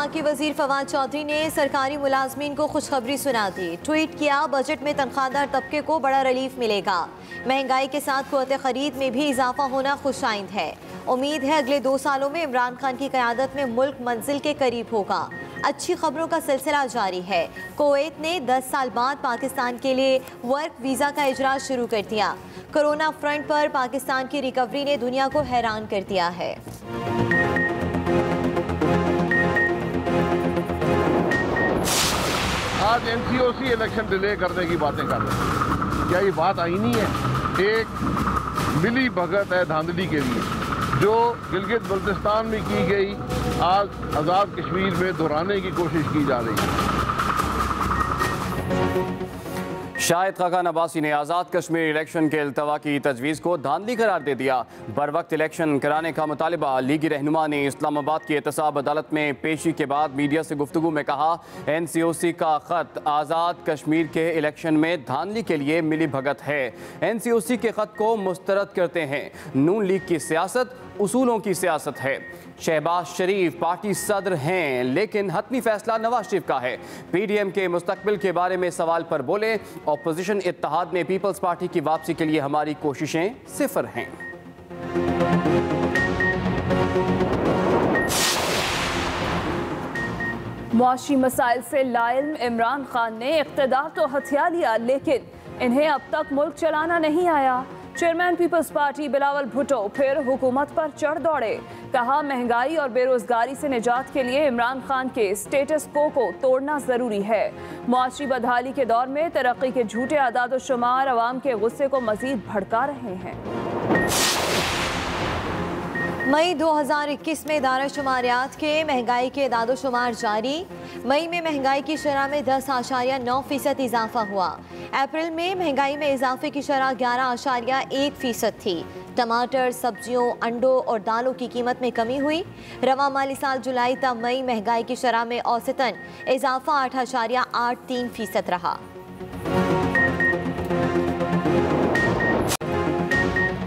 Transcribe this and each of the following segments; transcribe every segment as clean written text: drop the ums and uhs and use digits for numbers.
वफाकी वजीर फवाद चौधरी ने सरकारी मुलाजमीन को खुशखबरी सुना दी। ट्वीट किया, बजट में तनख्वाहदार तबके को बड़ा रिलीफ मिलेगा। महंगाई के साथ क़ुव्वत खरीद में भी इजाफा होना खुशाइंद है। उम्मीद है अगले 2 सालों में इमरान खान की क़यादत में मुल्क मंजिल के करीब होगा। अच्छी खबरों का सिलसिला जारी है। कुवैत ने 10 साल बाद पाकिस्तान के लिए वर्क वीज़ा का इजरात शुरू कर दिया। कोरोना फ्रंट पर पाकिस्तान की रिकवरी ने दुनिया को हैरान कर दिया है। आज एनसीओसी इलेक्शन डिले करने की बातें कर रहे हैं। क्या ये बात आईनी है? एक मिली भगत है धांधली के लिए जो गिलगित बल्तिस्तान में की गई, आज आज़ाद कश्मीर में दोहराने की कोशिश की जा रही है। शाहिद खाकान अब्बासी ने आज़ाद कश्मीर इलेक्शन के अल्तवा की तजवीज़ को धांधली करार दे दिया। बर वक्त इलेक्शन कराने का मुतालिबा। लीगी रहनुमा ने इस्लामाबाद की एहतसाब अदालत में पेशी के बाद मीडिया से गुफ्तगू में कहा, NCOC का ख़त आज़ाद कश्मीर के इलेक्शन में धांधली के लिए मिली भगत है। NCOC के ख़त को मुस्तरद करते हैं। नून लीग की सियासत उसूलों की सियासत है। शहबाज शरीफ पार्टी सदर हैं, लेकिन हतमी फैसला नवाज शरीफ का है। PDM के मुस्तकबिल के बारे में सवाल पर बोले, अपोजिशन इत्तेहाद में पीपल्स पार्टी की वापसी के लिए हमारी कोशिशें सिफर हैं। मुआशी मसाइल से लाइल्म इमरान खान ने इक़्तिदार तो हथिया लिया, लेकिन इन्हें अब तक मुल्क चलाना नहीं आया। Chairman People's Party Bilawal Bhutto फिर हुकूमत पर चढ़ दौड़े। कहा, महंगाई और बेरोजगारी से निजात के लिए इमरान खान के स्टेटस को तोड़ना जरूरी है। मुआशी बदहाली के दौर में तरक्की के झूठे आदाद शुमार अवाम के गुस्से को मजीद भड़का रहे हैं। मई 2021 में दायरा शुमारियात के महंगाई के दादो शुमार जारी। मई में महंगाई की शरह में 10.9% इजाफा हुआ। अप्रैल में महंगाई में इजाफे की शरह 11.1% थी। टमाटर, सब्जियों, अंडों और दालों की कीमत में कमी हुई। रवा माली साल जुलाई तक मई महंगाई की शरह में औसतन इजाफा 8.83% रहा।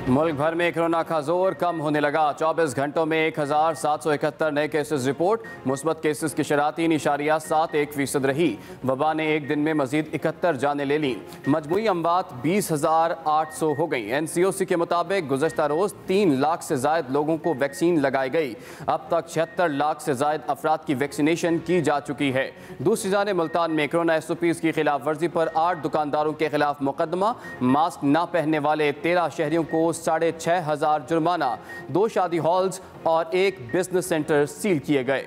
मुल्क भर में कोरोना का जोर कम होने लगा। 24 घंटों में 1771 नए केसेस रिपोर्ट। मुस्बत केसेस की शरह 3.71% रही। वबा ने एक दिन में मजीद 71 जानें ले ली। मजमूई अमवात 20,800 हो गई। NCOC के मुताबिक गुज़श्ता रोज़ 3 लाख से ज़ायद लोगों को वैक्सीन लगाई गई। अब तक 76 लाख से ज़ायद अफराद की वैक्सीनेशन की जा चुकी है। दूसरी जाने मुल्तान में कोरोना SOPs की खिलाफ वर्जी पर 8 दुकानदारों के खिलाफ मुकदमा। मास्क न पहनने वाले 13 शहरियों को 6,500 जुर्माना। 2 शादी हॉल्स और 1 बिजनेस सेंटर सील किए गए।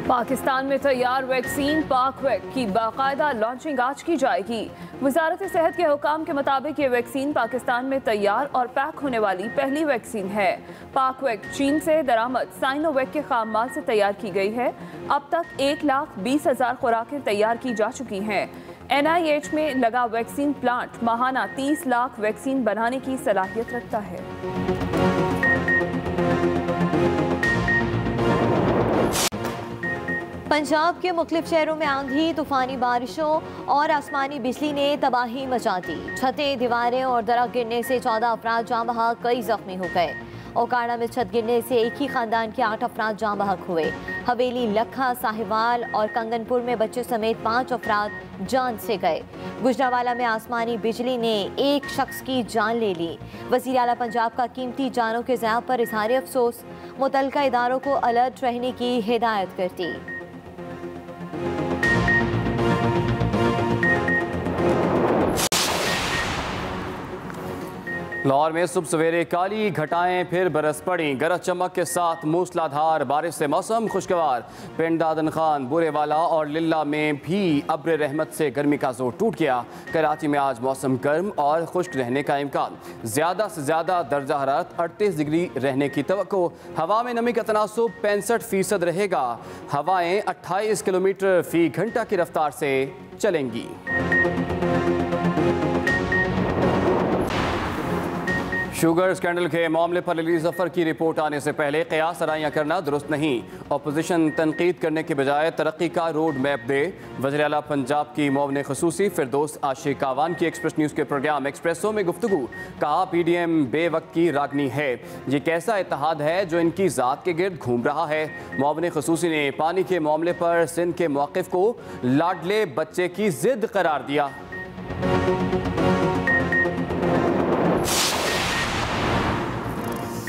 पाकिस्तान में तैयार वैक्सीन पाकवैक की बाकायदा लॉन्चिंग आज की जाएगी। वजारत सेहत के हुकाम के मुताबिक ये वैक्सीन पाकिस्तान में तैयार और पैक होने वाली पहली वैक्सीन है। पाकवैक चीन से दरामद साइनोवैक के खाम माल से तैयार की गई है। अब तक 1,20,000 खुराकें तैयार की जा चुकी हैं। NIH में लगा वैक्सीन प्लांट माहाना 30 लाख वैक्सीन बनाने की सलाहियत रखता है। पंजाब के मुख्तलिफ शहरों में आंधी, तूफानी बारिशों और आसमानी बिजली ने तबाही मचा दी। छतें, दीवारें और दरख्त गिरने से 14 अफराद जाँ बहक, कई जख्मी हो गए। ओकाड़ा में छत गिरने से एक ही खानदान के 8 अफराद जाँ बहक हुए। हवेली, लखा, साहिवाल और कंगनपुर में बच्चे समेत 5 अफराद जान से गए। गुजरावाला में आसमानी बिजली ने एक शख्स की जान ले ली। वज़ीर आला पंजाब का कीमती जानों के ज़याँ पर इज़हार अफसोस। मुतल्लिका इदारों को अलर्ट रहने की हिदायत करती। लाहौर में सुबह सवेरे काली घटाएं फिर बरस पड़ी। गरज चमक के साथ मूसलाधार बारिश से मौसम खुशगवार। पिंड दादन खान, बुरेवाला और लिल्ला में भी अब्र रहमत से गर्मी का जोर टूट गया। कराची में आज मौसम गर्म और खुश्क रहने का इम्कान। ज़्यादा से ज़्यादा दर्जा हरारत 38 डिग्री रहने की तवक्को। हवा में नमी का तनासुब 65% रहेगा। हवाएँ 28 किलोमीटर फी घंटा की रफ्तार से चलेंगी। शुगर स्कैंडल के मामले पर अली जफर की रिपोर्ट आने से पहले कयास आराइयाँ करना दुरुस्त नहीं। अपोजिशन तनकीद करने के बजाय तरक्की का रोड मैप दे। वज़ीर आला पंजाब की मुआविन ख़ुसूसी फिरदौस आशिक आवान की एक्सप्रेस न्यूज़ के प्रोग्राम एक्सप्रेसो में गुफ्तगू। कहा PDM बेवक्त की रागनी है। ये कैसा इत्तेहाद है जो इनकी ज़ात के गिर्द घूम रहा है। मुआविन ख़ुसूसी ने पानी के मामले पर सिंध के मौक़िफ़ को लाडले बच्चे की जिद करार दिया।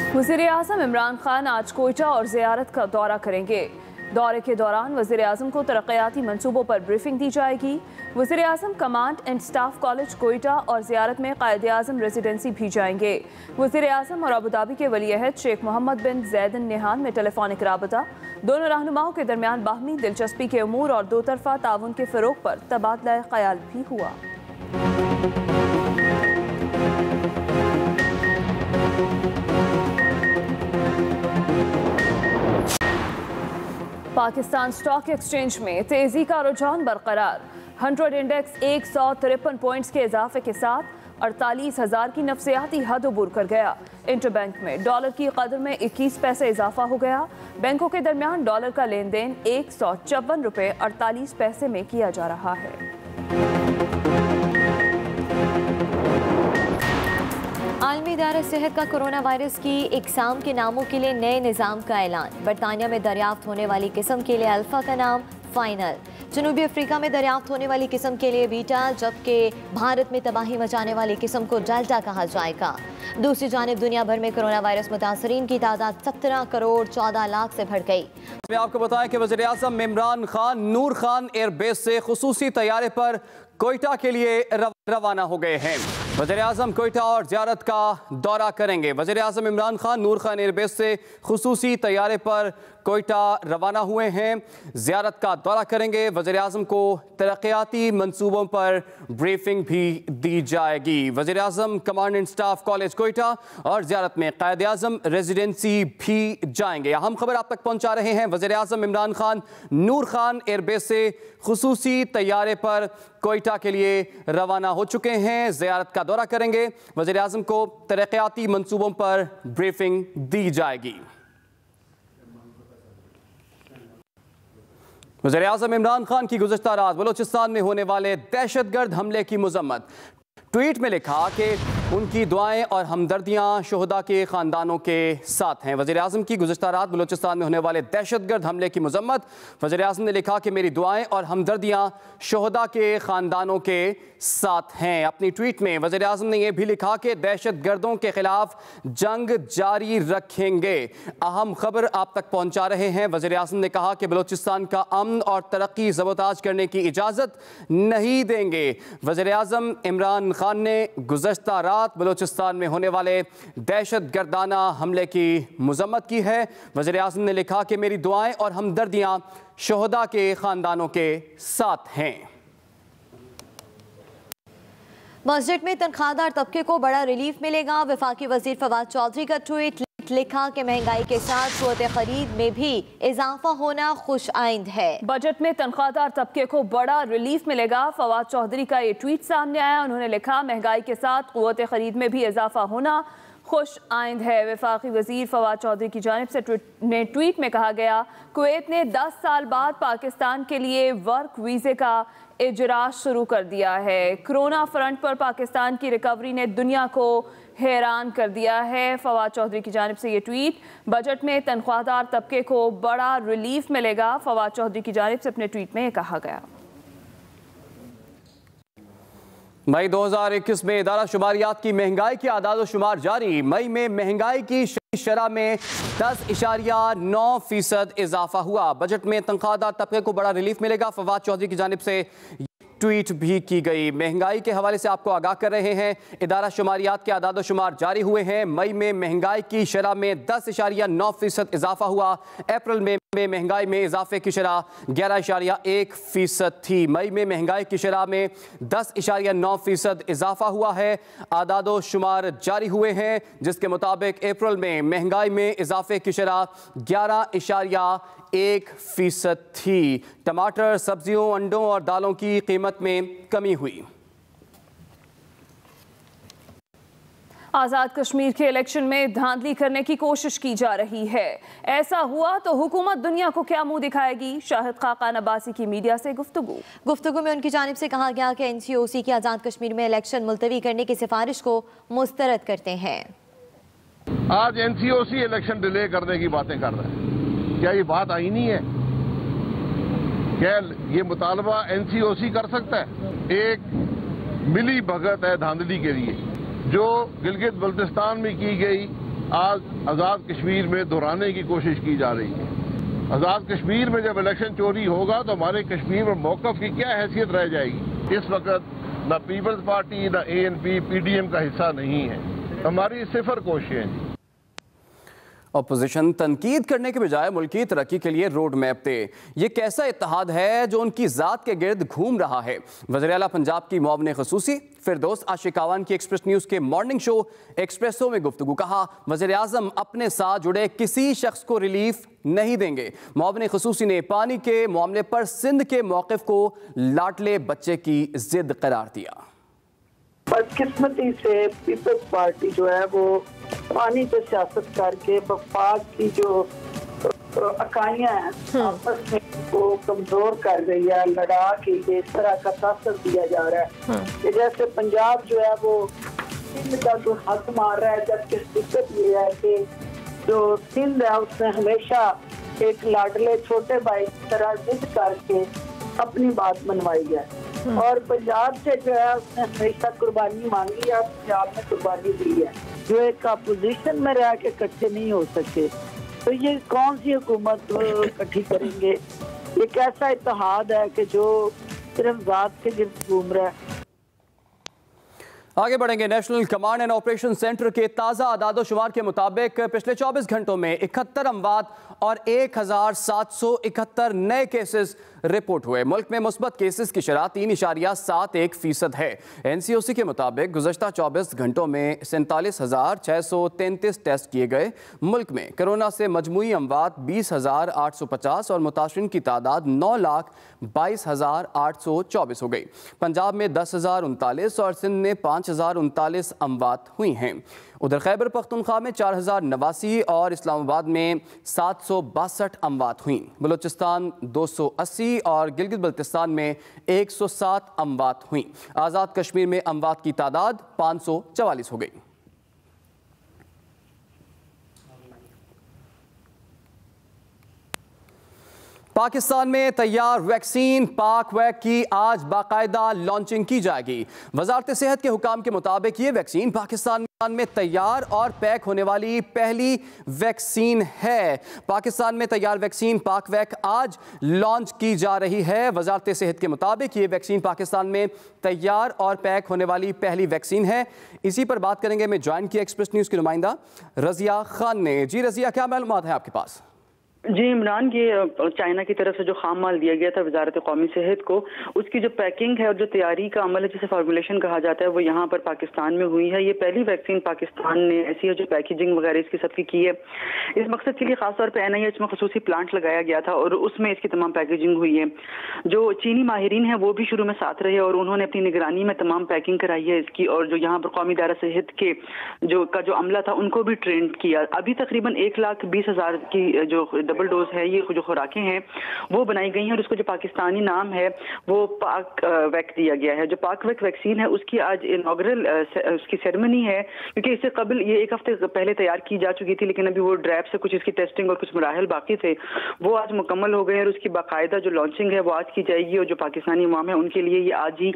वज़ीर-ए-आज़म इमरान खान आज कोयटा और ज़ियारत का दौरा करेंगे। दौरे के दौरान वज़ीर-ए-आज़म को तरक्याती मंसूबों पर ब्रीफिंग दी जाएगी। वज़ीर-ए-आज़म command and staff college Quetta और ज़ियारत में क़ायद-ए-आज़म रेजिडेंसी भी जाएंगे। वज़ीर-ए-आज़म और अबूधाबी के वली-अहद शेख मोहम्मद बिन ज़ैद अल नहयान में टेलीफोनिक राबता। दोनों रहनुमाओं के दरमियान बाहमी दिलचस्पी के उमूर और दो तरफ़ा ताउन के फ़रोग़ पर तबादला ख़याल भी हुआ। पाकिस्तान स्टॉक एक्सचेंज में तेजी का रुझान बरकरार। 100 इंडेक्स 153 पॉइंट्स के इजाफे के साथ 48,000 की नफसियाती हद अबूर कर गया। इंटरबैंक में डॉलर की कदर में 21 पैसे इजाफा हो गया। बैंकों के दरमियान डॉलर का लेन देन 154 रुपये 48 पैसे में किया जा रहा है। आलमी इदारा सेहत का कोरोना वायरस की इकसाम के नामों के लिए नए निज़ाम का ऐलान। बरतानिया में दरियाफ्त होने वाली किस्म के लिए अल्फा का नाम फाइनल। जनूबी अफ्रीका में दरियाफ्त होने वाली किस्म के लिए बीटा, जबकि भारत में तबाही मचाने वाली किस्म को डेल्टा कहा जाएगा। दूसरी जानिब दुनिया भर में कोरोना वायरस मुतासरीन की तादाद 17 करोड़ 14 लाख से बढ़ गई। मैं आपको बताएं कि वज़ीर-ए-आज़म इमरान खान नूर खान एयरबेस से खुसूसी तैयारे पर कोयटा के लिए रवाना हो गए हैं। वज़ीर-ए-आज़म कोयटा और ज़ियारत का दौरा करेंगे। वज़ीर-ए-आज़म इमरान खान नूर खान एयरबेस से खुसूसी तैयारे पर कोयटा रवाना हुए हैं, ज़ियारत का दौरा करेंगे। वज़ीर-ए-आज़म को तरक्याती मंसूबों पर ब्रीफिंग भी दी जाएगी। वज़ीर-ए-आज़म command and staff college Quetta और ज़ियारत में क़ायद-ए-आज़म रेजिडेंसी भी जाएंगे। अहम खबर आप तक पहुँचा रहे हैं। वज़ीर-ए-आज़म इमरान खान नूर खान एयरबेस से खुसूसी तैयारे पर कोयटा के लिए रवाना हो चुके हैं, ज़ियारत का दौरा करेंगे। वज़ीर-ए-आज़म को तरक्याती मंसूबों पर ब्रीफिंग दी जाएगी। वज़ीर-ए-आज़म इमरान खान की गुज़श्ता रात बलूचिस्तान में होने वाले दहशतगर्द हमले की मज़म्मत। ट्वीट में लिखा कि उनकी दुआएं और हमदर्दियां शोहदा के ख़ानदानों के साथ हैं। वज़ीर-ए-आज़म की गुज़श्ता रात बलूचिस्तान में होने वाले दहशतगर्द हमले की मज़म्मत। वज़ीर-ए-आज़म ने लिखा कि मेरी दुआएं और हमदर्दियां शोहदा के ख़ानदानों के साथ हैं। अपनी ट्वीट में वज़ीर-ए-आज़म ने यह भी लिखा कि दहशतगर्दों के खिलाफ जंग जारी रखेंगे। अहम खबर आप तक पहुँचा रहे हैं। वज़ीर-ए-आज़म ने कहा कि बलूचिस्तान का अमन और तरक्की ज़बताज करने की इजाज़त नहीं देंगे। वज़ीर-ए-आज़म इमरान खान ने गुज़श्ता रात बलूचिस्तान में होने वाले दहशतगर्दाना हमले की मज़म्मत की है। वज़ीर-ए-आज़म ने लिखा कि मेरी दुआएं और हमदर्दियां शोहदा के ख़ानदानों के साथ हैं। बजट में तनख्वाहदार तबके को बड़ा रिलीफ मिलेगा। वफाकी वज़ीर फवाद चौधरी का ट्वीट लिखा कि महंगाई के साथ क़ुव्वत खरीद में भी इजाफा होना खुश आइंद है। बजट में तनख्वाहदार तबके को बड़ा रिलीफ मिलेगा। फवाद चौधरी का ये ट्वीट सामने आया। उन्होंने लिखा महंगाई के साथ क़ुव्वत खरीद में भी इजाफा होना खुश आइंद है। वफाकी वज़ीर फवाद चौधरी की जानिब से ट्वीट में कहा गया, कुवैत ने 10 साल बाद पाकिस्तान के लिए वर्क वीज़े का इजराज शुरू कर दिया है। कोरोना फ्रंट पर पाकिस्तान की रिकवरी ने दुनिया को हैरान कर दिया है। फवाद चौधरी की जानिब से ये ट्वीट। बजट में तनख्वाहदार तबके को बड़ा रिलीफ मिलेगा। फवाद चौधरी की जानिब से अपने ट्वीट में कहा गया। मई 2021 में इदारा शुमारियात की महंगाई के आदाद शुमार जारी। मई में महंगाई की शरह में 10.9% इजाफा हुआ। बजट में तनख्वाहदार तबके को बड़ा रिलीफ मिलेगा। फवाद चौधरी की जानिब से ट्वीट भी की गई। महंगाई के हवाले से आपको आगाह कर रहे हैं। इदारा शुमारियात के आदाद शुमार जारी हुए हैं। मई में महंगाई की शरह में 10.9% इजाफा हुआ। अप्रैल में महंगाई में इजाफे की शरह 11.1% थी। मई में महंगाई की शरह में 10.9% इजाफा हुआ है। आदाद शुमार जारी हुए हैं जिसके मुताबिक अप्रैल में महंगाई में इजाफे की शरह 11.1% थी। टमाटर, सब्जियों, अंडों और दालों की कीमत में कमी हुई। आज़ाद कश्मीर के इलेक्शन में धांधली करने की कोशिश की जा रही है। ऐसा हुआ तो हुकूमत दुनिया को क्या मुंह दिखाएगी? शाहिद खाकान अब्बासी की मीडिया से गुफ्तगू में उनकी जानिब से कहा गया कि NCOC की आज़ाद कश्मीर में इलेक्शन मुलतवी करने की सिफारिश को मुस्तरद करते हैं। आज NCOC इलेक्शन डिले करने की बातें कर रहे हैं। क्या ये बात आईनी है? क्या ये मुतालबा NCOC कर सकता है? एक मिली भगत है धांधली के लिए जो गिलगित बल्तिस्तान में की गई आज आज़ाद कश्मीर में दोहराने की कोशिश की जा रही है। आज़ाद कश्मीर में जब इलेक्शन चोरी होगा तो हमारे कश्मीर में मौक़िफ़ की क्या हैसियत रह जाएगी? इस वक्त ना पीपल्स पार्टी ना ANP PDM का हिस्सा नहीं है। हमारी सिफर कोशिशें हैं। अपोजिशन तनकीद करने के बजाय मुल्की तरक्की के लिए रोड मैप दे। ये कैसा इत्तेहाद है जो उनकी ज़ात के गिर्द घूम रहा है? वज़ीर आला पंजाब की मुआविन ख़ुसूसी फिरदौस आशिकावान की एक्सप्रेस न्यूज़ के मॉर्निंग शो एक्सप्रेसो में गुफ्तगू। कहा, वज़ीर आज़म अपने साथ जुड़े किसी शख्स को रिलीफ नहीं देंगे। मुआविन ख़ुसूसी ने पानी के मामले पर सिंध के मौक़िफ़ को लाडले बच्चे की जिद करार दिया। बदकिस्मती से पीपल्स पार्टी जो है वो पानी पे सियासत करके वफाक की जो इकाइयां हैं आपस में वो कमजोर कर रही है, लड़ा के इस तरह का तासर दिया जा रहा है कि जैसे पंजाब जो है वो सिंध का जो हक मार रहा है, जबकि दिक्कत ये है कि जो सिंध है उसने हमेशा एक लाडले छोटे भाई की तरह जिद करके अपनी बात मनवाई है और पंजाब से जो है उसने हमेशा कुर्बानी मांगी है, पंजाब ने कुर्बानी दी है। जो एक अपोजिशन में रह के इकट्ठे नहीं हो सके तो ये कौन सी हुकूमत इकट्ठी करेंगे? ये कैसा इत्तेहाद है कि जो सिर्फ ज़ात के गिर्द घूम रहा है। आगे बढ़ेंगे। National command and operation centre के ताज़ा आदादोशुमार के मुताबिक पिछले 24 घंटों में 71 अमवात और 1771 नए केसेस रिपोर्ट हुए। मुल्क में मुस्बत केसेस की शरह 3.71% है। NCOC के मुताबिक गुज़श्ता 24 घंटों में 47,633 टेस्ट किए गए। मुल्क में कोरोना से मजमूई अमवात 20,850 और मुतासरीन की तादाद 9,22,824 हो गई। पंजाब में 10,039 और सिंध में 5,039 अमवात हुई हैं। उधर खैबर पख्तूनख्वा में 4,089 और इस्लामाबाद में 762 अमवात हुई। बलूचिस्तान 280 और गिलगित बल्तिस्तान में 107 अमवात हुई। आज़ाद कश्मीर में अमवात की तादाद 544 हो गई। पाकिस्तान में तैयार वैक्सीन पाकवैक की आज बाकायदा लॉन्चिंग की जाएगी। वजारत सेहत के हुकाम के मुताबिक ये वैक्सीन पाकिस्तान में तैयार और पैक होने वाली पहली वैक्सीन है। पाकिस्तान में तैयार वैक्सीन पाकवैक आज लॉन्च की जा रही है। वजारत सेहत के मुताबिक ये वैक्सीन पाकिस्तान में तैयार और पैक होने वाली पहली वैक्सीन है। इसी पर बात करेंगे। मैं ज्वाइन किया एक्सप्रेस न्यूज़ की नुमाइंदा रजिया खान ने। जी रजिया, क्या मालूमात है आपके पास? जी इमरान, ये चाइना की तरफ से जो खाम माल दिया गया था वजारत कौमी सेहत को, उसकी जो पैकिंग है और जो तैयारी का अमल है जिसे फार्मूलेशन कहा जाता है वो यहाँ पर पाकिस्तान में हुई है। ये पहली वैक्सीन पाकिस्तान ने ऐसी है जो पैकेजिंग वगैरह इसकी सबकी की है। इस मकसद के लिए खासतौर पर NIH में खसूसी प्लांट लगाया गया था और उसमें इसकी तमाम पैकेजिंग हुई है। जो चीनी माहिरीन है वो भी शुरू में साथ रहे और उन्होंने अपनी निगरानी में तमाम पैकिंग कराई है इसकी, और जो यहाँ पर कौमी दायरा सेहत के जो अमला था उनको भी ट्रेंड किया। अभी तकरीबन 1,20,000 की जो डबल डोज है, ये जो खुराकें हैं वो बनाई गई हैं और उसको जो पाकिस्तानी नाम है वो पाक वैक दिया गया है। जो पाक वैक वैक्सीन है उसकी आज इनॉग्रल उसकी सेरेमनी है, क्योंकि इससे कबल ये 1 हफ्ते पहले तैयार की जा चुकी थी, लेकिन अभी वो ड्रैप से कुछ इसकी टेस्टिंग और कुछ मराहल बाकी थे, वो आज मुकम्मल हो गए और उसकी बाकायदा जो लॉन्चिंग है वो आज की जाएगी। और जो पाकिस्तानी अवाम है उनके लिए ये आज ही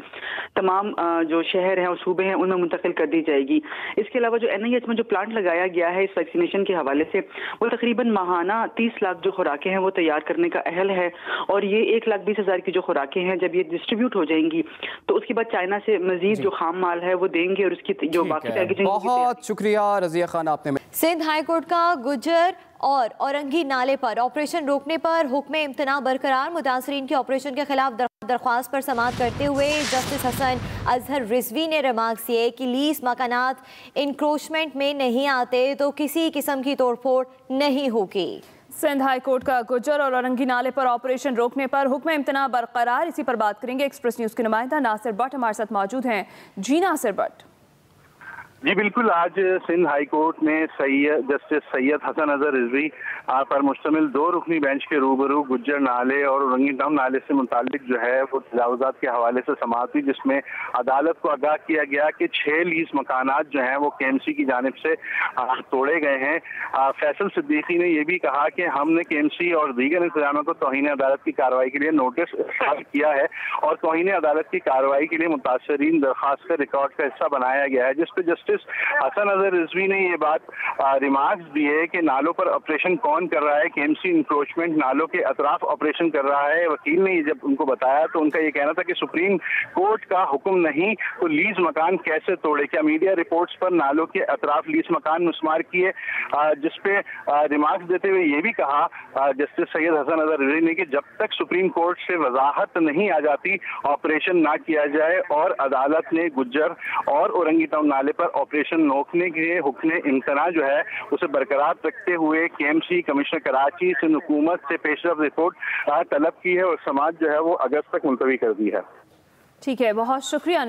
तमाम जो शहर हैं और सूबे हैं उनमें मुंतकिल कर दी जाएगी। इसके अलावा जो NIH में जो प्लांट लगाया गया है इस वैक्सीनेशन के हवाले से, वो तकरीबन माहाना 30 लाख जो खुराकें हैं वो तैयार करने का अहल है। और ये 1,20,000 की जो खुराकें हैं जब ये डिस्ट्रीब्यूट हो जाएंगी तो उसके बाद चाइना से मजीद जो खाम माल है वो देंगे और उसकी जो बाकी पैकेजिंग। बहुत शुक्रिया रजिया खान आपने। सिंध हाईकोर्ट का गुज्जर और औरंगी नाले पर ऑपरेशन रोकने पर हुक्म इम्तना बरकरार। मुतासरीन के ऑपरेशन के खिलाफ दरख्वास्त पर समाअत करते हुए जस्टिस हसन अजहर रिजवी ने रिमार्क्स किए कि लीज मकानात इंक्रोचमेंट में नहीं आते तो किसी किस्म की तोड़फोड़ नहीं होगी। सिंध हाई कोर्ट का गुज्जर और औरंगी नाले पर ऑपरेशन रोकने पर हुक्म इम्तना बरकरार। इसी पर बात करेंगे। एक्सप्रेस न्यूज़ के नुमाइंदा नासिर भट्ट हमारे साथ मौजूद हैं। जी नासिर भट्ट। जी बिल्कुल, आज सिंध हाई कोर्ट में जस्टिस सैयद हसन अजहर रिजवी पर मुश्तमिल 2 रुकनी बेंच के रूबरू गुज्जर नाले और उरंगी टाउन नाले से मुतालिक जो है वो तजावुजात के हवाले से समाअत हुई, जिसमें अदालत को आगाह किया गया कि 6 लीज मकानात जो हैं वो केएमसी की जानिब से तोड़े गए हैं। फैसल सिद्दीकी ने यह भी कहा कि हमने केएमसी और दीगर इंतजामिया को तौहीन अदालत की कार्रवाई के लिए नोटिस इरसाल किया है और तौहीन अदालत की कार्रवाई के लिए मुतासरीन दरखास्त का रिकॉर्ड का हिस्सा बनाया गया है, जिस पे जस्टिस हसन अजहर रिजवी ने ये बात रिमार्क्स दिए कि नालों पर ऑपरेशन कौन कर रहा है। केएमसी इंक्रोचमेंट नालों के अतराफ ऑपरेशन कर रहा है। वकील ने जब उनको बताया तो उनका ये कहना था कि सुप्रीम कोर्ट का हुक्म नहीं तो लीज मकान कैसे तोड़े, क्या मीडिया रिपोर्ट्स पर नालों के अतराफ लीज मकान मुस्मार किए, जिसपे रिमार्क्स देते हुए ये भी कहा जस्टिस सैयद हसन अजहर रिजवी ने कि जब तक सुप्रीम कोर्ट से वजाहत नहीं आ जाती ऑपरेशन ना किया जाए, और अदालत ने गुज्जर और औरंगी टाउन नाले पर ऑपरेशन रोकने के हुक्म इम्तना जो है उसे बरकरार रखते हुए केएमसी कमिश्नर कराची से हुकूमत से पेशरफ रिपोर्ट तलब की है और समाज जो है वो अगस्त तक मुलतवी कर दी है। ठीक है, बहुत शुक्रिया।